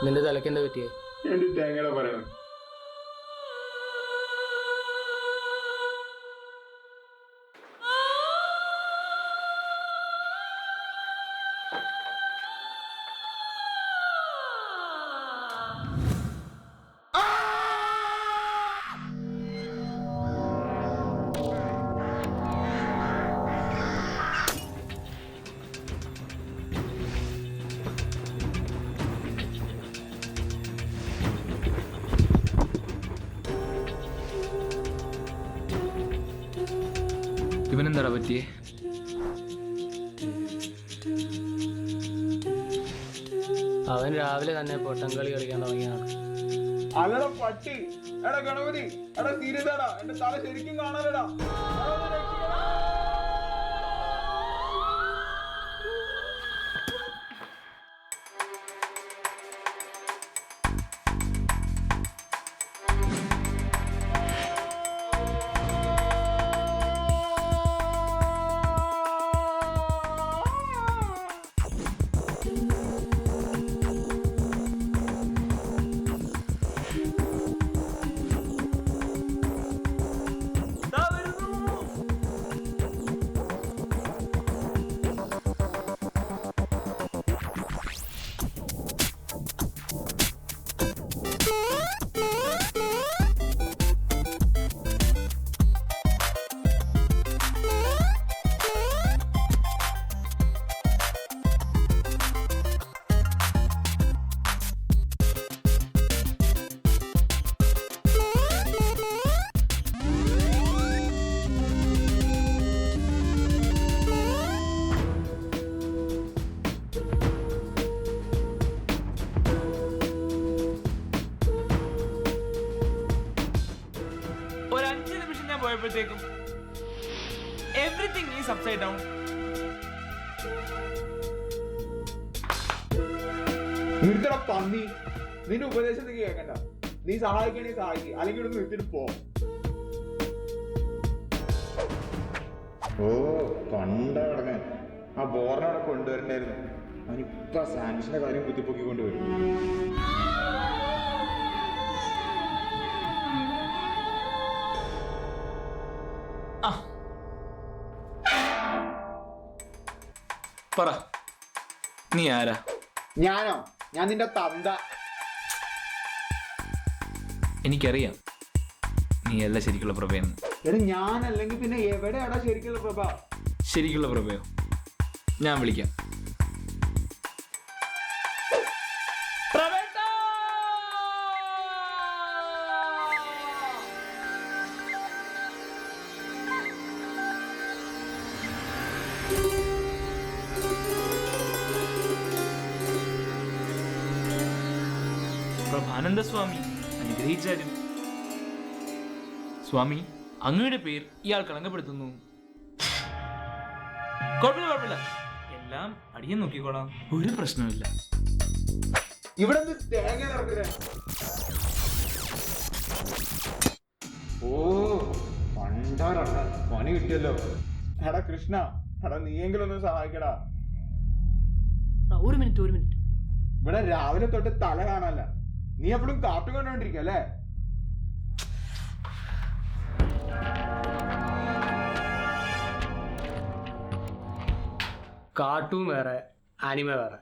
നിന്റെ തലക്ക് എന്താ പറ്റിയേ? എന്റെ തേങ്ങയുടെ പറയണം. ഇവനെന്താടാ പറ്റിയേ? അവൻ രാവിലെ തന്നെ പൊട്ടംകളി കളിക്കാൻ തുടങ്ങിയാണ്. അല്ലടാ പട്ടി, എടാ ഗണപതി, എടാ സീരിയസാടാ, എന്റെ തല ശരിക്കും കാണാനടാ. പോയപ്പോഴത്തേക്കും എവറിത്തിങ് ഈസ് അപ്സൈഡ് ഡൗൺ. നിർത്തട പന്നി, നിന്റെ ഉപദേശത്തേക്ക് കേൾക്കണ്ട. നീ സഹായിക്കണേ സഹായിക്കുക, അല്ലെങ്കിൽ ഇവിടെ നിർത്തിട്ട് പോ. ഓ കണ്ടാ കിടക്കാൻ ആ ബോറിനവിടെ കൊണ്ടുവരണ്ടായിരുന്നു. അവനിപ്പ സാൻഡ്വിച്ചിന്റെ കാര്യം കുത്തിപ്പൊക്കി കൊണ്ടുവരും. പറ, നീ ആരാ? ഞാനോ? ഞാൻ നിന്റെ തന്ത. എനിക്കറിയാം നീ അല്ല ശരിക്കുള്ള പ്രഭയെന്ന്. എടാ ഞാനല്ലെങ്കിൽ പിന്നെ എവിടെയാടാ ശരിക്കുള്ള പ്രഭ? ശരിക്കുള്ള പ്രഭയോ? ഞാൻ വിളിക്കാം. പ്രഭാനന്ദ സ്വാമി അനുഗ്രഹിച്ചാലും. സ്വാമി, അങ്ങയുടെ പേര് ഇയാൾ കളങ്കപ്പെടുത്തുന്നു. കുഴപ്പമില്ല, എല്ലാം അടിയൻ നോക്കിക്കോളാം, ഒരു പ്രശ്നമില്ല. ഇവിടെ തേങ്ങ നടക്കുക. ഓ പണ്ടാറണ്ട, പണി കിട്ടിയല്ലോ. എടാ കൃഷ്ണ, എടാ നീയെങ്കിലും ഒന്ന് സഹായിക്കടാ. ഒരു മിനിറ്റ്. ഇവിടെ രാവിലെ തൊട്ട് തല കാണാനല്ല, നീ എപ്പോഴും കാപ്പി കൊണ്ടോണ്ടിരിക്കുക അല്ലേ? കാർട്ടൂൺ വേറെ, ആനിമ വേറെ.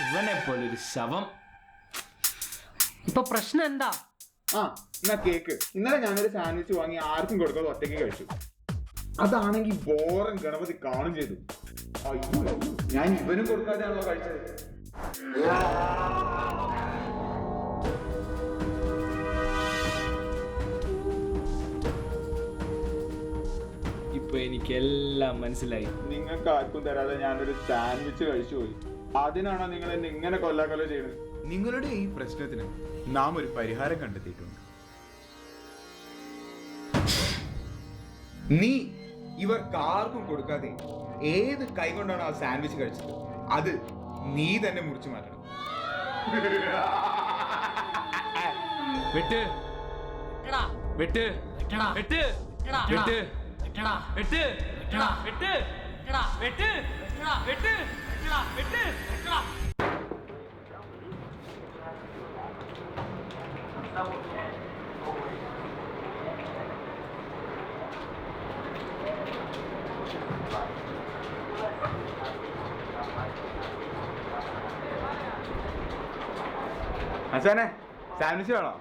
ഇവനെ പോലൊരു ശവം. ഇപ്പൊ പ്രശ്നം എന്താ? ആ എന്നാ കേക്ക്. ഇന്നലെ ഞാനൊരു സാൻഡ്വിച്ച് വാങ്ങി ആർക്കും കൊടുക്കാതെ ഒറ്റയ്ക്ക് കഴിച്ചു. അതാണെങ്കിൽ ബോറൻ ഗണപതി കാണും ചെയ്തു. അയ്യോ, ഞാൻ ഇവനും കൊടുക്കാതെയാണല്ലോ കഴിച്ചത്. ഇപ്പൊ എനിക്കെല്ലാം മനസ്സിലായി. നിങ്ങൾക്ക് ആർക്കും തരാതെ ഞാനൊരു സാൻഡ്വിച്ച് കഴിച്ചു പോയി. അതിനാണോ നിങ്ങൾ എന്നെ ഇങ്ങനെ കൊല്ലാക്കൊല്ല ചെയ്യുന്നത്? നിങ്ങളുടെ ഈ പ്രശ്നത്തിന് നാം ഒരു പരിഹാരം കണ്ടെത്തിയിട്ടുണ്ട്. നീ ഇവർക്ക് ആർക്കും കൊടുക്കാതെ ഏത് കൈ കൊണ്ടാണ് ആ സാൻഡ്വിച്ച് കഴിച്ചത് അത് നീ തന്നെ മുറിച്ചു മാറ്റണം. വെട്ട് വെട്ട് വെട്ട് വെട്ട് വെട്ട് വെട്ട് വെട്ട് വെട്ട് അച്ഛനെ സാൻഡ്വിച്ച് വേണോ?